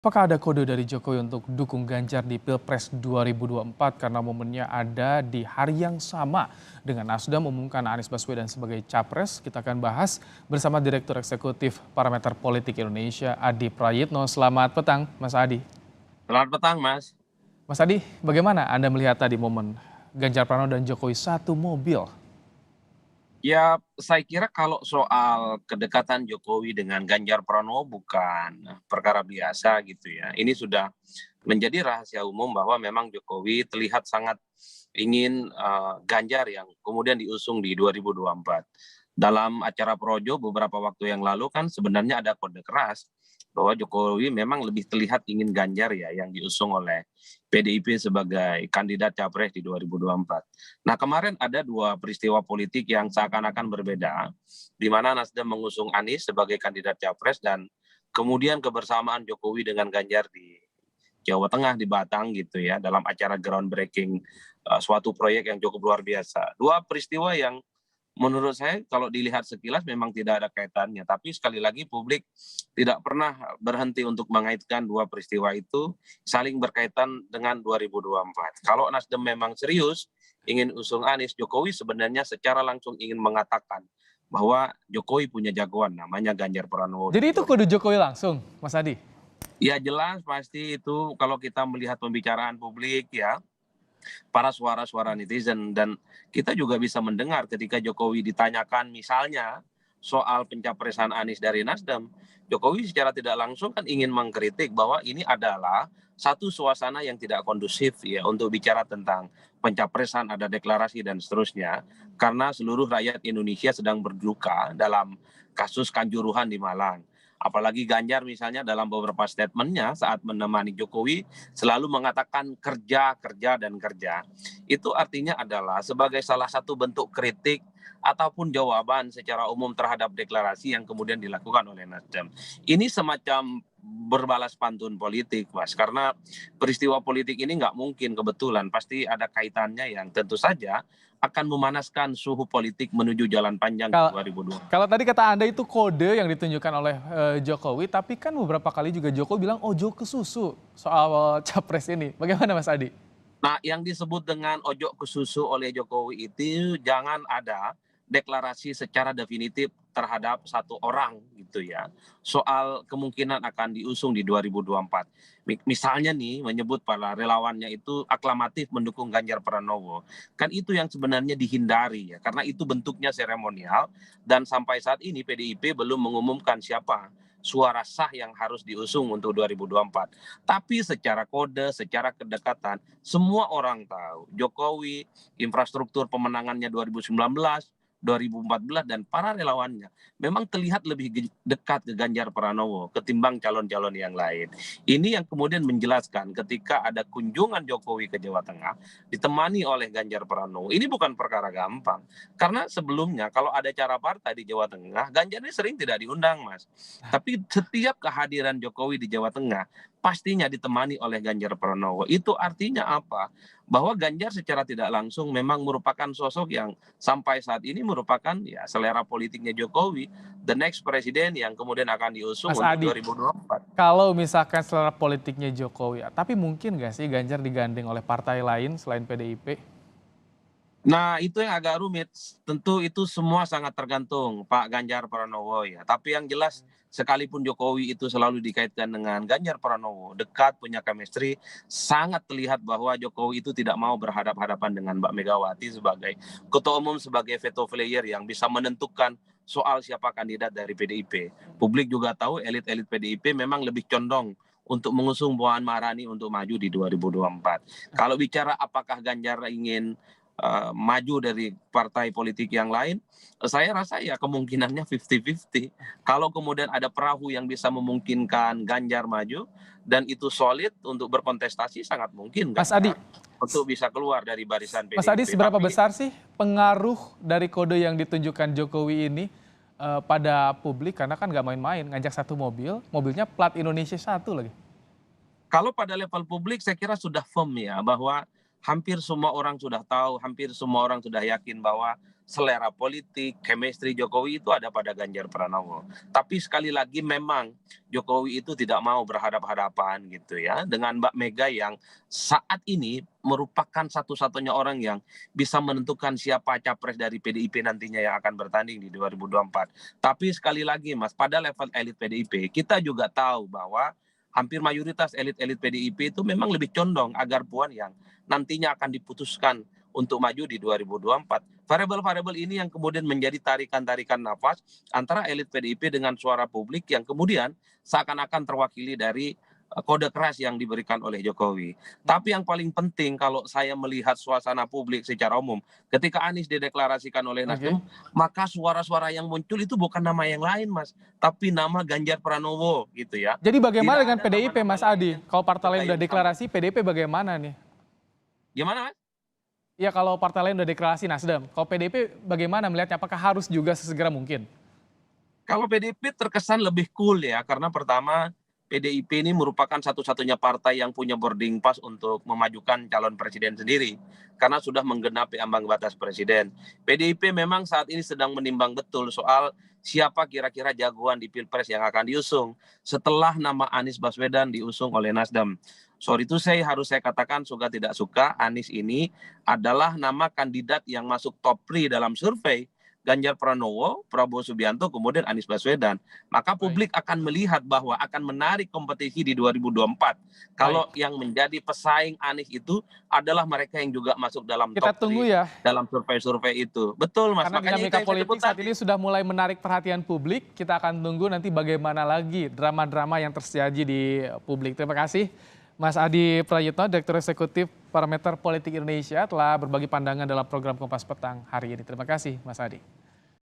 Apakah ada kode dari Jokowi untuk dukung Ganjar di Pilpres 2024 karena momennya ada di hari yang sama dengan Nasdem mengumumkan Anies Baswedan sebagai capres? Kita akan bahas bersama Direktur Eksekutif Parameter Politik Indonesia, Adi Prayitno. Selamat petang, Mas Adi. Selamat petang, Mas. Mas Adi, bagaimana Anda melihat tadi momen Ganjar Pranowo dan Jokowi satu mobil? Ya, saya kira kalau soal kedekatan Jokowi dengan Ganjar Pranowo bukan perkara biasa gitu ya. Ini sudah menjadi rahasia umum bahwa memang Jokowi terlihat sangat ingin Ganjar yang kemudian diusung di 2024. Dalam acara Projo beberapa waktu yang lalu kan sebenarnya ada kode keras bahwa Jokowi memang lebih terlihat ingin Ganjar ya yang diusung oleh PDIP sebagai kandidat capres di 2024. Nah, kemarin ada dua peristiwa politik yang seakan-akan berbeda, di mana Nasdem mengusung Anies sebagai kandidat capres dan kemudian kebersamaan Jokowi dengan Ganjar di Jawa Tengah di Batang gitu ya dalam acara groundbreaking suatu proyek yang cukup luar biasa. Dua peristiwa yang menurut saya kalau dilihat sekilas memang tidak ada kaitannya, tapi sekali lagi publik tidak pernah berhenti untuk mengaitkan dua peristiwa itu saling berkaitan dengan 2024. Kalau Nasdem memang serius ingin usung Anies, Jokowi sebenarnya secara langsung ingin mengatakan bahwa Jokowi punya jagoan namanya Ganjar Pranowo Jadi di itu kode Jokowi langsung, Mas Adi? Ya jelas pasti itu kalau kita melihat pembicaraan publik ya, para suara-suara netizen dan kita juga bisa mendengar ketika Jokowi ditanyakan misalnya soal pencapresan Anies dari Nasdem, Jokowi secara tidak langsung kan ingin mengkritik bahwa ini adalah satu suasana yang tidak kondusif ya untuk bicara tentang pencapresan, ada deklarasi dan seterusnya, karena seluruh rakyat Indonesia sedang berduka dalam kasus Kanjuruhan di Malang. Apalagi Ganjar misalnya dalam beberapa statementnya saat menemani Jokowi selalu mengatakan kerja, kerja, dan kerja. Itu artinya adalah sebagai salah satu bentuk kritik ataupun jawaban secara umum terhadap deklarasi yang kemudian dilakukan oleh Nasdem. Ini semacam berbalas pantun politik, Mas, karena peristiwa politik ini nggak mungkin kebetulan, pasti ada kaitannya yang tentu saja akan memanaskan suhu politik menuju jalan panjang di Kalau 2024. kalau tadi kata Anda itu kode yang ditunjukkan oleh Jokowi, tapi kan beberapa kali juga Jokowi bilang ojo ke susu soal capres ini. Bagaimana Mas Adi? Nah, yang disebut dengan ojo ke susu oleh Jokowi itu jangan ada deklarasi secara definitif terhadap satu orang gitu ya. Soal kemungkinan akan diusung di 2024. Misalnya nih menyebut para relawannya itu aklamatif mendukung Ganjar Pranowo. Kan itu yang sebenarnya dihindari ya karena itu bentuknya seremonial dan sampai saat ini PDIP belum mengumumkan siapa suara sah yang harus diusung untuk 2024. Tapi secara kode, secara kedekatan, semua orang tahu Jokowi, infrastruktur pemenangannya 2019, 2014 dan para relawannya memang terlihat lebih dekat ke Ganjar Pranowo ketimbang calon-calon yang lain. Ini yang kemudian menjelaskan ketika ada kunjungan Jokowi ke Jawa Tengah ditemani oleh Ganjar Pranowo. Ini bukan perkara gampang. Karena sebelumnya kalau ada cara partai di Jawa Tengah, Ganjar ini sering tidak diundang, Mas. Tapi setiap kehadiran Jokowi di Jawa Tengah pastinya ditemani oleh Ganjar Pranowo. Itu artinya apa? Bahwa Ganjar secara tidak langsung memang merupakan sosok yang sampai saat ini merupakan ya selera politiknya Jokowi, the next presiden yang kemudian akan diusung Mas untuk Adi, 2024. kalau misalkan selera politiknya Jokowi, tapi mungkin nggak sih Ganjar digandeng oleh partai lain selain PDIP? Nah, itu yang agak rumit. Tentu itu semua sangat tergantung Pak Ganjar Pranowo ya. Tapi yang jelas sekalipun Jokowi itu selalu dikaitkan dengan Ganjar Pranowo, dekat punya chemistry, sangat terlihat bahwa Jokowi itu tidak mau berhadapan-hadapan dengan Mbak Megawati sebagai ketua umum, sebagai veto player yang bisa menentukan soal siapa kandidat dari PDIP. Publik juga tahu elit-elit PDIP memang lebih condong untuk mengusung Puan Maharani untuk maju di 2024. Kalau bicara apakah Ganjar ingin maju dari partai politik yang lain, saya rasa ya kemungkinannya 50-50. Kalau kemudian ada perahu yang bisa memungkinkan Ganjar maju dan itu solid untuk berkontestasi, sangat mungkin Mas Adi, Ganjar untuk bisa keluar dari barisan Mas Adi, PDIP. seberapa Tapi besar sih pengaruh dari kode yang ditunjukkan Jokowi ini pada publik? Karena kan nggak main-main, ngajak satu mobil, mobilnya plat Indonesia satu lagi. kalau pada level publik saya kira sudah firm ya bahwa hampir semua orang sudah tahu, hampir semua orang sudah yakin bahwa selera politik, chemistry Jokowi itu ada pada Ganjar Pranowo. Tapi sekali lagi memang Jokowi itu tidak mau berhadap-hadapan gitu ya dengan Mbak Mega yang saat ini merupakan satu-satunya orang yang bisa menentukan siapa capres dari PDIP nantinya yang akan bertanding di 2024. Tapi sekali lagi Mas, pada level elit PDIP kita juga tahu bahwa hampir mayoritas elit-elit PDIP itu memang lebih condong agar Puan yang nantinya akan diputuskan untuk maju di 2024. Variabel-variabel ini yang kemudian menjadi tarikan-tarikan nafas antara elit PDIP dengan suara publik yang kemudian seakan-akan terwakili dari kode keras yang diberikan oleh Jokowi. Tapi yang paling penting kalau saya melihat suasana publik secara umum, ketika Anies dideklarasikan oleh Oke. Nasdem, maka suara-suara yang muncul itu bukan nama yang lain, Mas, tapi nama Ganjar Pranowo gitu ya. Jadi bagaimana Tidak dengan ada PDIP nama-nama Mas lain Adi? yang Kalau partai lain udah bergayung sama. deklarasi, PDIP bagaimana nih? Gimana, Mas? Ya kalau partai lain udah deklarasi Nasdem, kalau PDIP bagaimana melihatnya? Apakah harus juga sesegera mungkin? Kalau PDIP terkesan lebih cool ya, karena pertama PDIP ini merupakan satu-satunya partai yang punya boarding pass untuk memajukan calon presiden sendiri, karena sudah menggenapi ambang batas presiden. PDIP memang saat ini sedang menimbang betul soal siapa kira-kira jagoan di Pilpres yang akan diusung setelah nama Anies Baswedan diusung oleh Nasdem. Sorry itu saya katakan suka tidak suka, Anies ini adalah nama kandidat yang masuk top 3 dalam survei. Ganjar Pranowo, Prabowo Subianto, kemudian Anies Baswedan. Maka Baik, publik akan melihat bahwa akan menarik kompetisi di 2024. Kalau baik. yang menjadi pesaing Anies itu adalah mereka yang juga masuk dalam Kita top tunggu 3 ya, dalam survei-survei itu. Betul Mas, karena makanya itu dinamika yang saya sebut politik saat tadi. ini sudah mulai menarik perhatian publik. Kita akan tunggu nanti bagaimana lagi drama-drama yang terjadi di publik. Terima kasih Mas Adi Prayitno, Direktur Eksekutif Parameter Politik Indonesia telah berbagi pandangan dalam program Kompas Petang hari ini. Terima kasih Mas Adi.